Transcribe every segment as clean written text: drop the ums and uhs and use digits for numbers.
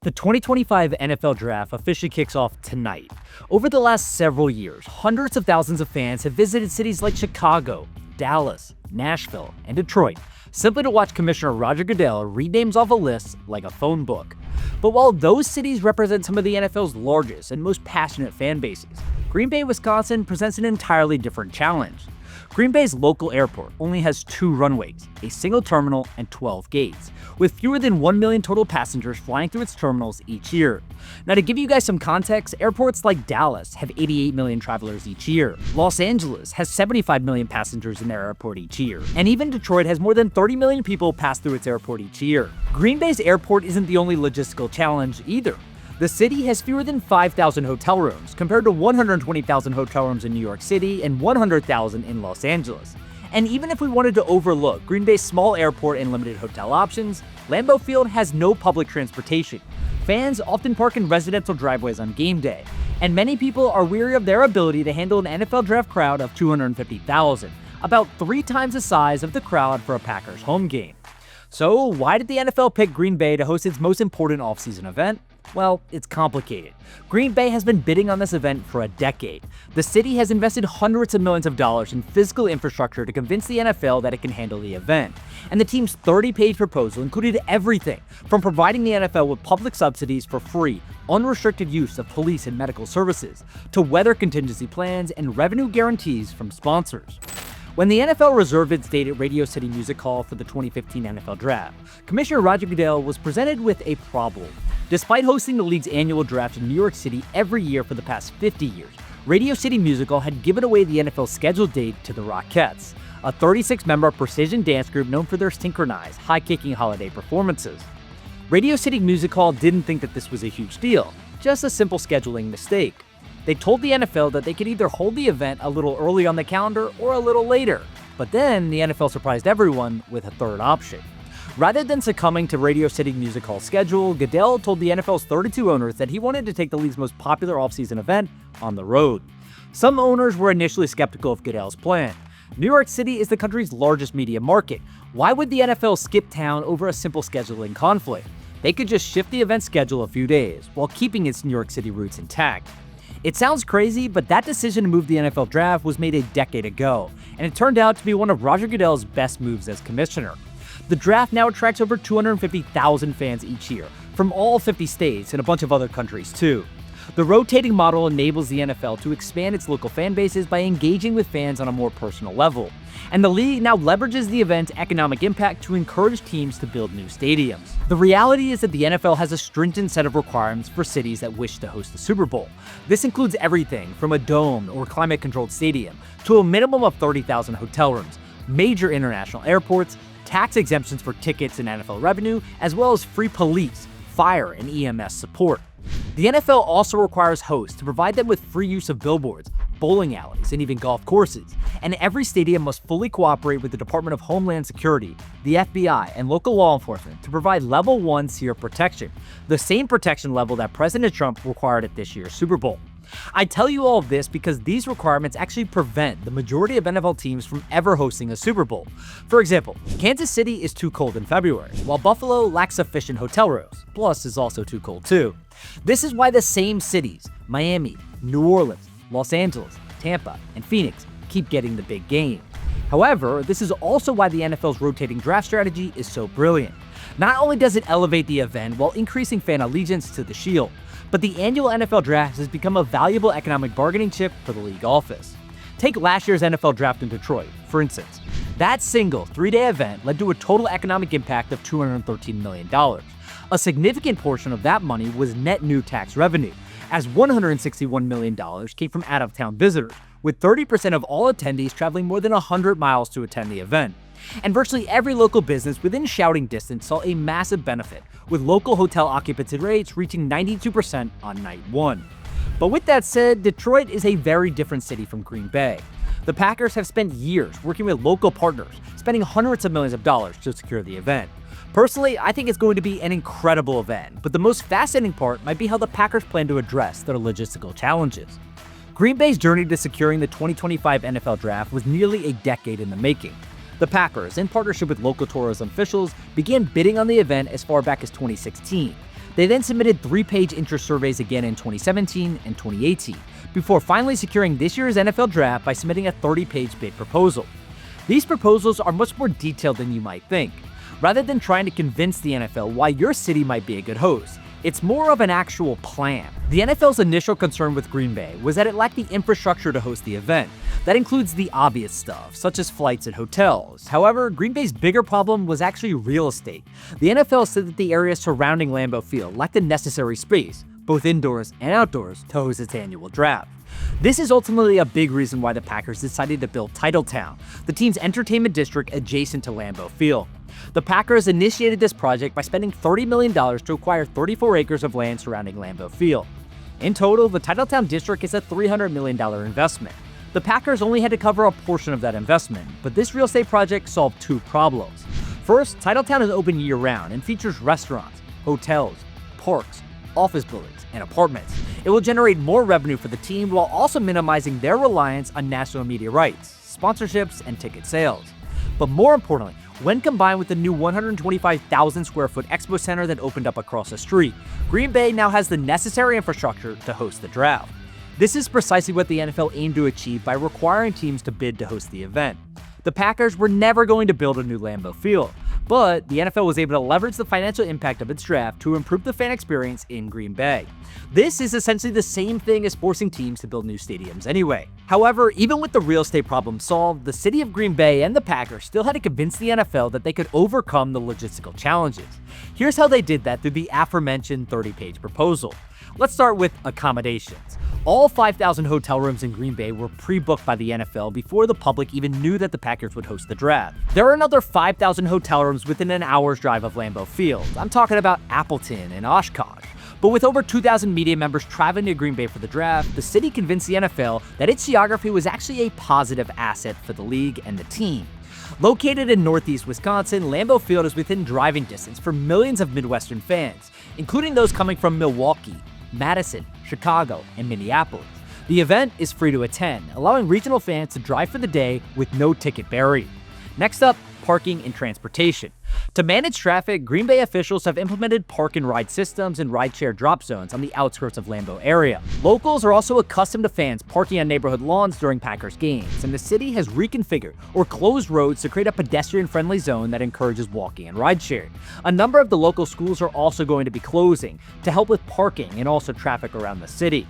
The 2025 NFL Draft officially kicks off tonight. Over the last several years, hundreds of thousands of fans have visited cities like Chicago, Dallas, Nashville, and Detroit, simply to watch Commissioner Roger Goodell read names off a list like a phone book. But while those cities represent some of the NFL's largest and most passionate fan bases, Green Bay, Wisconsin presents an entirely different challenge. Green Bay's local airport only has 2 runways, a single terminal, and 12 gates, with fewer than 1 million total passengers flying through its terminals each year. Now, to give you guys some context, airports like Dallas have 88 million travelers each year. Los Angeles has 75 million passengers in their airport each year. And even Detroit has more than 30 million people pass through its airport each year. Green Bay's airport isn't the only logistical challenge either. The city has fewer than 5,000 hotel rooms, compared to 120,000 hotel rooms in New York City and 100,000 in Los Angeles. And even if we wanted to overlook Green Bay's small airport and limited hotel options, Lambeau Field has no public transportation. Fans often park in residential driveways on game day, and many people are weary of their ability to handle an NFL draft crowd of 250,000, about 3 times the size of the crowd for a Packers home game. So why did the NFL pick Green Bay to host its most important offseason event? Well, it's complicated. Green Bay has been bidding on this event for a decade. The city has invested hundreds of millions of dollars in physical infrastructure to convince the NFL that it can handle the event. And the team's 30-page proposal included everything from providing the NFL with public subsidies for free, unrestricted use of police and medical services, to weather contingency plans and revenue guarantees from sponsors. When the NFL reserved its date at Radio City Music Hall for the 2015 NFL Draft, Commissioner Roger Goodell was presented with a problem. Despite hosting the league's annual draft in New York City every year for the past 50 years, Radio City Music Hall had given away the NFL's scheduled date to the Rockettes, a 36-member precision dance group known for their synchronized, high-kicking holiday performances. Radio City Music Hall didn't think that this was a huge deal, just a simple scheduling mistake. They told the NFL that they could either hold the event a little early on the calendar or a little later. But then the NFL surprised everyone with a third option. Rather than succumbing to Radio City Music Hall's schedule, Goodell told the NFL's 32 owners that he wanted to take the league's most popular offseason event on the road. Some owners were initially skeptical of Goodell's plan. New York City is the country's largest media market. Why would the NFL skip town over a simple scheduling conflict? They could just shift the event schedule a few days while keeping its New York City roots intact. It sounds crazy, but that decision to move the NFL draft was made a decade ago, and it turned out to be one of Roger Goodell's best moves as commissioner. The draft now attracts over 250,000 fans each year, from all 50 states and a bunch of other countries too. The rotating model enables the NFL to expand its local fan bases by engaging with fans on a more personal level. And the league now leverages the event's economic impact to encourage teams to build new stadiums. The reality is that the NFL has a stringent set of requirements for cities that wish to host the Super Bowl. This includes everything from a domed or climate-controlled stadium to a minimum of 30,000 hotel rooms, major international airports, tax exemptions for tickets and NFL revenue, as well as free police, fire, and EMS support. The NFL also requires hosts to provide them with free use of billboards, bowling alleys, and even golf courses. And every stadium must fully cooperate with the Department of Homeland Security, the FBI, and local law enforcement to provide Level 1 SEER protection, the same protection level that President Trump required at this year's Super Bowl. I tell you all of this because these requirements actually prevent the majority of NFL teams from ever hosting a Super Bowl. For example, Kansas City is too cold in February, while Buffalo lacks sufficient hotel rooms, plus is also too cold too. This is why the same cities, Miami, New Orleans, Los Angeles, Tampa, and Phoenix, keep getting the big game. However, this is also why the NFL's rotating draft strategy is so brilliant. Not only does it elevate the event while increasing fan allegiance to the Shield, but the annual NFL Draft has become a valuable economic bargaining chip for the league office. Take last year's NFL Draft in Detroit, for instance. That single 3-day event led to a total economic impact of $213 million. A significant portion of that money was net new tax revenue, as $161 million came from out-of-town visitors, with 30% of all attendees traveling more than 100 miles to attend the event. And virtually every local business within shouting distance saw a massive benefit, with local hotel occupancy rates reaching 92% on night 1. But with that said, Detroit is a very different city from Green Bay. The Packers have spent years working with local partners, spending hundreds of millions of dollars to secure the event. Personally, I think it's going to be an incredible event, but the most fascinating part might be how the Packers plan to address their logistical challenges. Green Bay's journey to securing the 2025 NFL Draft was nearly a decade in the making. The Packers, in partnership with local tourism officials, began bidding on the event as far back as 2016. They then submitted 3-page interest surveys again in 2017 and 2018, before finally securing this year's NFL Draft by submitting a 30-page bid proposal. These proposals are much more detailed than you might think. Rather than trying to convince the NFL why your city might be a good host, it's more of an actual plan. The NFL's initial concern with Green Bay was that it lacked the infrastructure to host the event. That includes the obvious stuff, such as flights and hotels. However, Green Bay's bigger problem was actually real estate. The NFL said that the area surrounding Lambeau Field lacked the necessary space, both indoors and outdoors, to host its annual draft. This is ultimately a big reason why the Packers decided to build Titletown, the team's entertainment district adjacent to Lambeau Field. The Packers initiated this project by spending $30 million to acquire 34 acres of land surrounding Lambeau Field. In total, the Titletown district is a $300 million investment. The Packers only had to cover a portion of that investment, but this real estate project solved two problems. First, Titletown is open year-round and features restaurants, hotels, parks, office buildings, and apartments. It will generate more revenue for the team while also minimizing their reliance on national media rights, sponsorships, and ticket sales. But more importantly, when combined with the new 125,000 square foot expo center that opened up across the street, Green Bay now has the necessary infrastructure to host the draft. This is precisely what the NFL aimed to achieve by requiring teams to bid to host the event. The Packers were never going to build a new Lambeau Field, but the NFL was able to leverage the financial impact of its draft to improve the fan experience in Green Bay. This is essentially the same thing as forcing teams to build new stadiums anyway. However, even with the real estate problem solved, the city of Green Bay and the Packers still had to convince the NFL that they could overcome the logistical challenges. Here's how they did that through the aforementioned 30-page proposal. Let's start with accommodations. All 5,000 hotel rooms in Green Bay were pre-booked by the NFL before the public even knew that the Packers would host the draft. There are another 5,000 hotel rooms within an hour's drive of Lambeau Field. I'm talking about Appleton and Oshkosh. But with over 2,000 media members traveling to Green Bay for the draft, the city convinced the NFL that its geography was actually a positive asset for the league and the team. Located in northeast Wisconsin, Lambeau Field is within driving distance for millions of Midwestern fans, including those coming from Milwaukee, Madison, Chicago, and Minneapolis. The event is free to attend, allowing regional fans to drive for the day with no ticket barrier. Next up, parking and transportation. To manage traffic, Green Bay officials have implemented park and ride systems and rideshare drop zones on the outskirts of Lambeau area. Locals are also accustomed to fans parking on neighborhood lawns during Packers games, and the city has reconfigured or closed roads to create a pedestrian-friendly zone that encourages walking and ridesharing. A number of the local schools are also going to be closing to help with parking and also traffic around the city.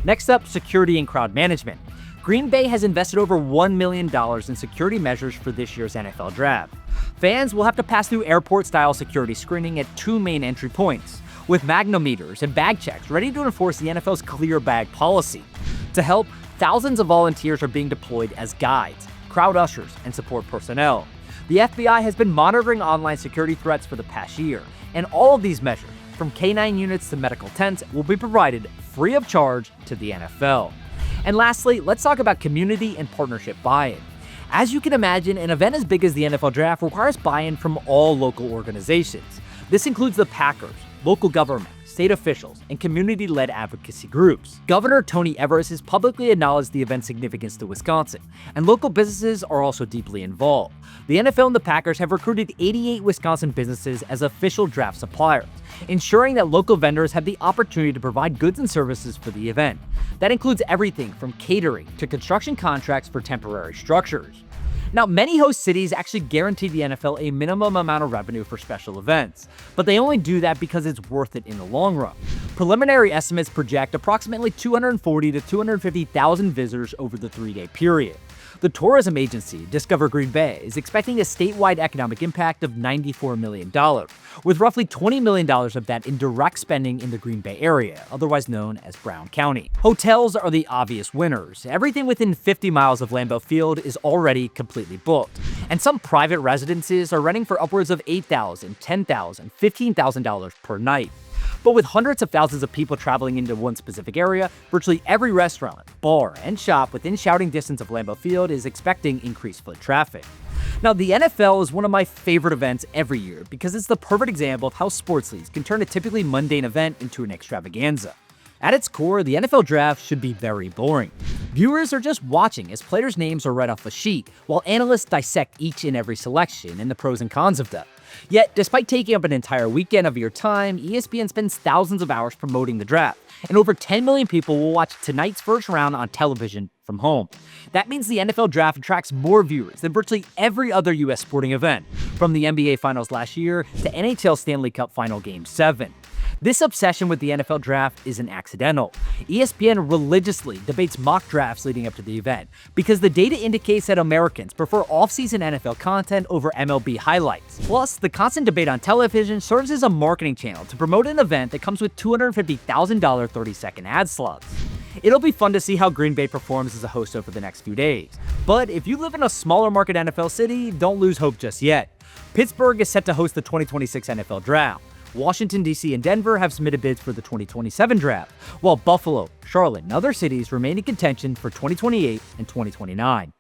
Next up, security and crowd management. Green Bay has invested over $1 million in security measures for this year's NFL Draft. Fans will have to pass through airport-style security screening at two main entry points, with magnometers and bag checks ready to enforce the NFL's clear bag policy. To help, thousands of volunteers are being deployed as guides, crowd ushers, and support personnel. The FBI has been monitoring online security threats for the past year, and all of these measures, from K-9 units to medical tents, will be provided free of charge to the NFL. And lastly, let's talk about community and partnership buy-in. As you can imagine, an event as big as the NFL Draft requires buy-in from all local organizations. This includes the Packers, local government, state officials, and community-led advocacy groups. Governor Tony Evers has publicly acknowledged the event's significance to Wisconsin, and local businesses are also deeply involved. The NFL and the Packers have recruited 88 Wisconsin businesses as official draft suppliers, ensuring that local vendors have the opportunity to provide goods and services for the event. That includes everything from catering to construction contracts for temporary structures. Now, many host cities actually guarantee the NFL a minimum amount of revenue for special events, but they only do that because it's worth it in the long run. Preliminary estimates project approximately 240 to 250,000 visitors over the 3-day period. The tourism agency, Discover Green Bay, is expecting a statewide economic impact of $94 million, with roughly $20 million of that in direct spending in the Green Bay area, otherwise known as Brown County. Hotels are the obvious winners. Everything within 50 miles of Lambeau Field is already completely booked, and some private residences are renting for upwards of $8,000, $10,000, $15,000 per night. But with hundreds of thousands of people traveling into one specific area, virtually every restaurant, bar, and shop within shouting distance of Lambeau Field is expecting increased foot traffic. Now, the NFL is one of my favorite events every year because it's the perfect example of how sports leagues can turn a typically mundane event into an extravaganza. At its core, the NFL Draft should be very boring. Viewers are just watching as players' names are read off a sheet, while analysts dissect each and every selection and the pros and cons of them. Yet, despite taking up an entire weekend of your time, ESPN spends thousands of hours promoting the draft, and over 10 million people will watch tonight's first round on television from home. That means the NFL Draft attracts more viewers than virtually every other U.S. sporting event, from the NBA Finals last year to NHL Stanley Cup Final Game 7. This obsession with the NFL Draft isn't accidental. ESPN religiously debates mock drafts leading up to the event, because the data indicates that Americans prefer off-season NFL content over MLB highlights. Plus, the constant debate on television serves as a marketing channel to promote an event that comes with $250,000 30-second ad slots. It'll be fun to see how Green Bay performs as a host over the next few days. But if you live in a smaller market NFL city, don't lose hope just yet. Pittsburgh is set to host the 2026 NFL Draft. Washington, D.C. and Denver have submitted bids for the 2027 draft, while Buffalo, Charlotte, and other cities remain in contention for 2028 and 2029.